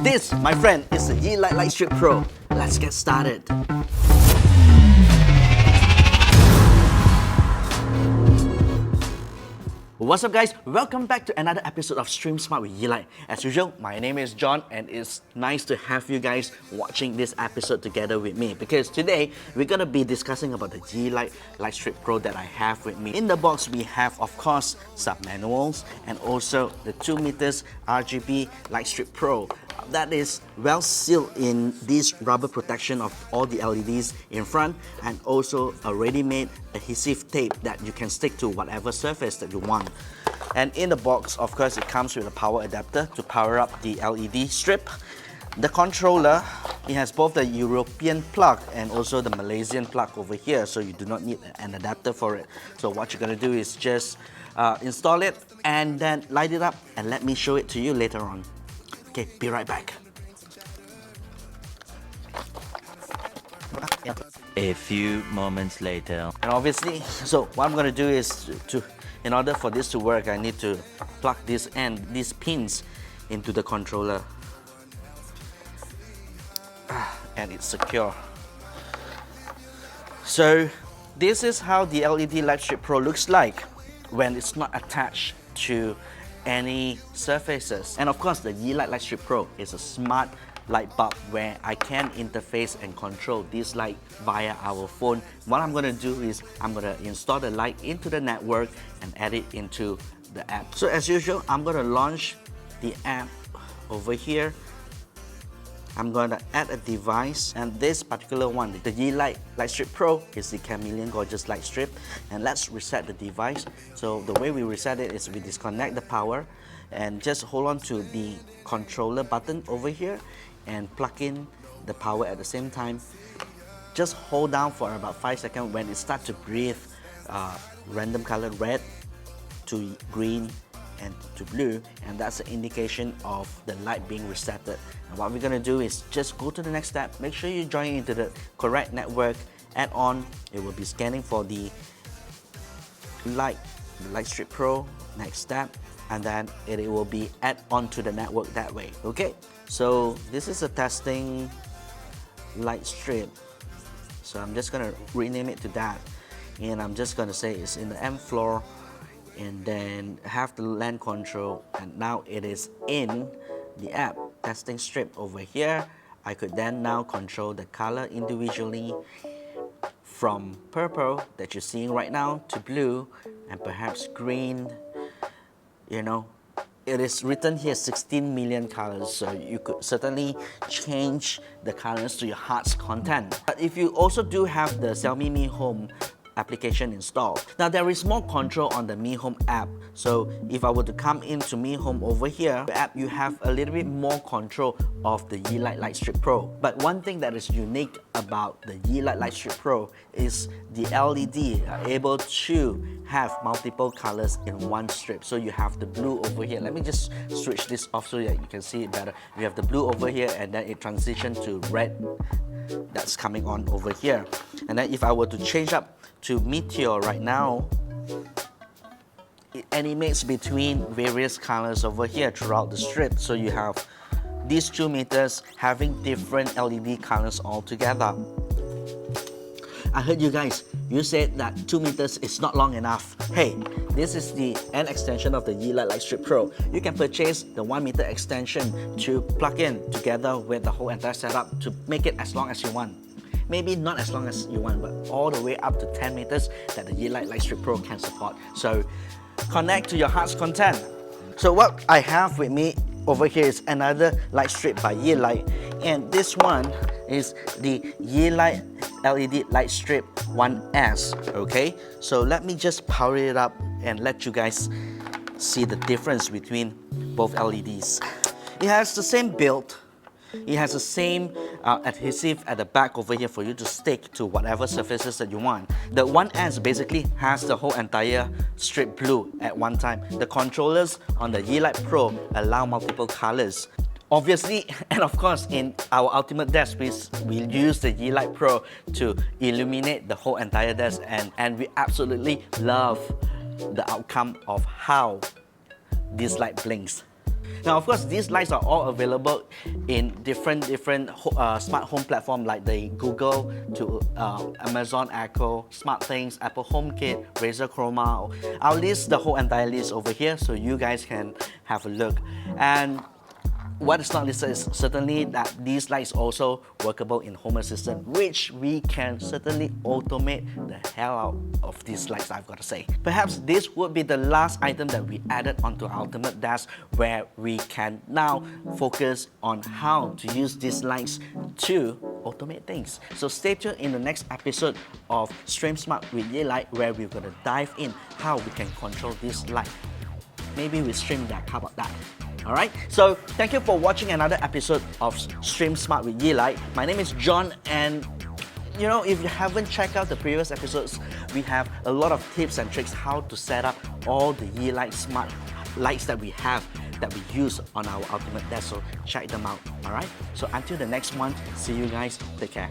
This, my friend, is the Yeelight Lightstrip Pro. Let's get started. What's up guys, welcome back to another episode of Stream Smart with Yeelight. As usual, my name is John and it's nice to have you guys watching this episode together with me because today we're gonna be discussing about the Yeelight Lightstrip Pro that I have with me. In the box we have of course sub-manuals and also the 2 meters RGB Lightstrip Pro. That is well sealed in this rubber protection of all the LEDs in front and also a ready-made adhesive tape that you can stick to whatever surface that you want. And in the box, of course, it comes with a power adapter to power up the LED strip. The controller, it has both the European plug and also the Malaysian plug over here, so you do not need an adapter for it. So what you're gonna do is just install it and then light it up and let me show it to you later on. Okay, be right back. A few moments later. And obviously, so what I'm going to do is in order for this to work, I need to plug these pins into the controller. And it's secure. So this is how the LED Lightstrip Pro looks like when it's not attached to any surfaces. And of course, the Yeelight Lightstrip Pro is a smart light bulb where I can interface and control this light via our phone. What I'm going to do is I'm going to install the light into the network and add it into the app. So as usual, I'm going to launch the app over here. I'm going to add a device, and this particular one, the Yeelight Lightstrip Pro, is the Chameleon Gorgeous Light Strip. And let's reset the device. So the way we reset it is we disconnect the power and just hold on to the controller button over here and plug in the power at the same time. Just hold down for about 5 seconds. When it starts to breathe random color red to green and to blue, and that's an indication of the light being resetted. And what we're going to do is just go to the next step. Make sure you join into the correct network. Add on, it will be scanning for the Lightstrip Pro. Next step, and then it will be add on to the network that way. Okay, so this is a testing light strip, so I'm just going to rename it to that, and I'm just going to say it's in the M floor and then have the LAN control, and now it is in the app testing strip over here. I could then now control the color individually from purple that you're seeing right now to blue and perhaps green. You know, it is written here 16 million colors, so you could certainly change the colors to your heart's content. But if you also do have the Xiaomi Mi Home application installed. Now there is more control on the Mi Home app. So if I were to come into Mi Home over here, the app, you have a little bit more control of the Yeelight Lightstrip Pro. But one thing that is unique about the Yeelight Lightstrip Pro is the LED are able to have multiple colors in one strip. So you have the blue over here. Let me just switch this off so that you can see it better. You have the blue over here and then it transitions to red that's coming on over here. And then if I were to change up to Meteor right now, it animates between various colors over here throughout the strip. So you have these 2 meters having different LED colors altogether. I heard you guys, you said that 2 meters is not long enough. Hey, this is the end extension of the Yeelight Lightstrip Pro. You can purchase the 1 meter extension to plug in together with the whole entire setup to make it as long as you want. Maybe not as long as you want, but all the way up to 10 meters that the Yeelight Lightstrip Pro can support. So connect to your heart's content. So what I have with me over here is another light strip by Yeelight, and this one is the Yeelight LED Light Strip 1S. Okay, so let me just power it up and let you guys see the difference between both LEDs. It has the same build. It has the same adhesive at the back over here for you to stick to whatever surfaces that you want. The 1S basically has the whole entire strip blue at one time. The controllers on the Yeelight Pro allow multiple colors. Obviously, and of course, in our ultimate desk, we use the Yeelight Pro to illuminate the whole entire desk, and we absolutely love the outcome of how this light blinks. Now, of course, these lights are all available in different smart home platforms like the Google to Amazon Echo, SmartThings, Apple HomeKit, Razer Chroma. I'll list the whole entire list over here so you guys can have a look. And what is not listed is certainly that these lights also workable in Home Assistant, which we can certainly automate the hell out of these lights, I've got to say. Perhaps this would be the last item that we added onto our Ultimate Desk, where we can now focus on how to use these lights to automate things. So stay tuned in the next episode of Stream Smart with Yeelight, where we're going to dive in how we can control this light. Maybe with Stream Deck, how about that? Alright, so thank you for watching another episode of Stream Smart with Yeelight. My name is John, and you know, if you haven't checked out the previous episodes, we have a lot of tips and tricks how to set up all the Yeelight smart lights that we have, that we use on our Ultimate Desk, so check them out. Alright, so until the next one, see you guys, take care.